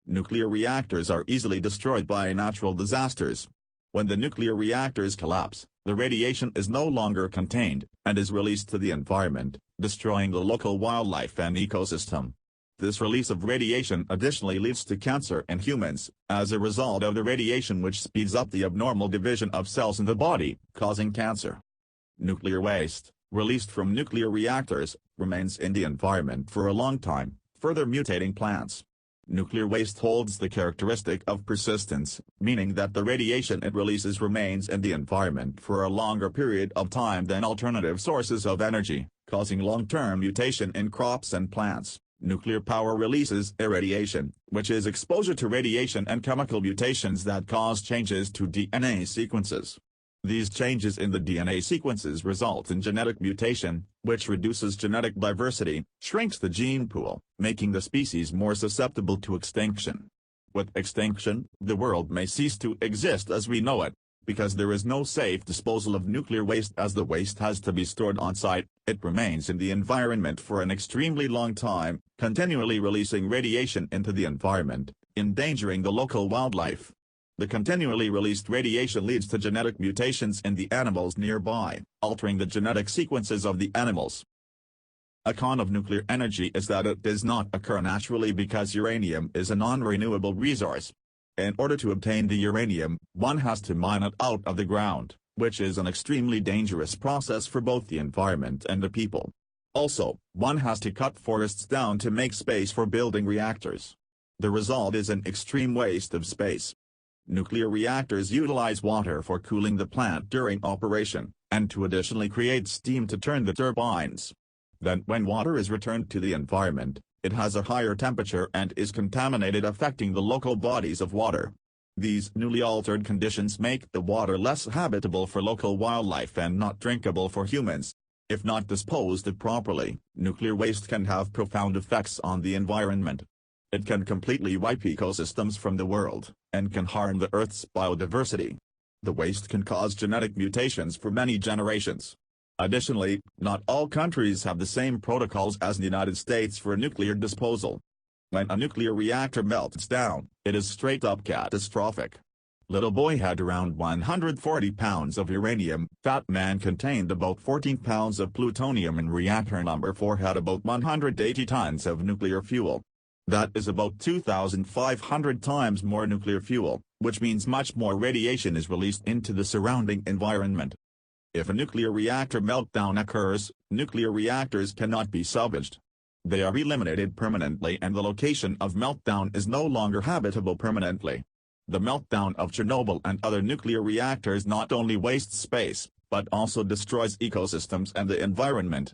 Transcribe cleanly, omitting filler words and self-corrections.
Nuclear reactors are easily destroyed by natural disasters. When the nuclear reactors collapse, the radiation is no longer contained, and is released to the environment, destroying the local wildlife and ecosystem. This release of radiation additionally leads to cancer in humans, as a result of the radiation, which speeds up the abnormal division of cells in the body, causing cancer. Nuclear waste, released from nuclear reactors, remains in the environment for a long time, further mutating plants. Nuclear waste holds the characteristic of persistence, meaning that the radiation it releases remains in the environment for a longer period of time than alternative sources of energy, causing long-term mutation in crops and plants. Nuclear power releases irradiation, which is exposure to radiation and chemical mutations that cause changes to DNA sequences. These changes in the DNA sequences result in genetic mutation, which reduces genetic diversity, shrinks the gene pool, making the species more susceptible to extinction. With extinction, the world may cease to exist as we know it. Because there is no safe disposal of nuclear waste, as the waste has to be stored on-site, it remains in the environment for an extremely long time, continually releasing radiation into the environment, endangering the local wildlife. The continually released radiation leads to genetic mutations in the animals nearby, altering the genetic sequences of the animals. A con of nuclear energy is that it does not occur naturally because uranium is a non-renewable resource. In order to obtain the uranium, one has to mine it out of the ground, which is an extremely dangerous process for both the environment and the people. Also, one has to cut forests down to make space for building reactors. The result is an extreme waste of space. Nuclear reactors utilize water for cooling the plant during operation, and to additionally create steam to turn the turbines. Then when water is returned to the environment, it has a higher temperature and is contaminated, affecting the local bodies of water. These newly altered conditions make the water less habitable for local wildlife and not drinkable for humans. If not disposed of properly, nuclear waste can have profound effects on the environment. It can completely wipe ecosystems from the world, and can harm the Earth's biodiversity. The waste can cause genetic mutations for many generations. Additionally, not all countries have the same protocols as the United States for nuclear disposal. When a nuclear reactor melts down, it is straight up catastrophic. Little boy had around 140 pounds of uranium, fat man contained about 14 pounds of plutonium, and reactor number 4 had about 180 tons of nuclear fuel. That is about 2,500 times more nuclear fuel, which means much more radiation is released into the surrounding environment. If a nuclear reactor meltdown occurs, nuclear reactors cannot be salvaged. They are eliminated permanently, and the location of meltdown is no longer habitable permanently. The meltdown of Chernobyl and other nuclear reactors not only wastes space, but also destroys ecosystems and the environment.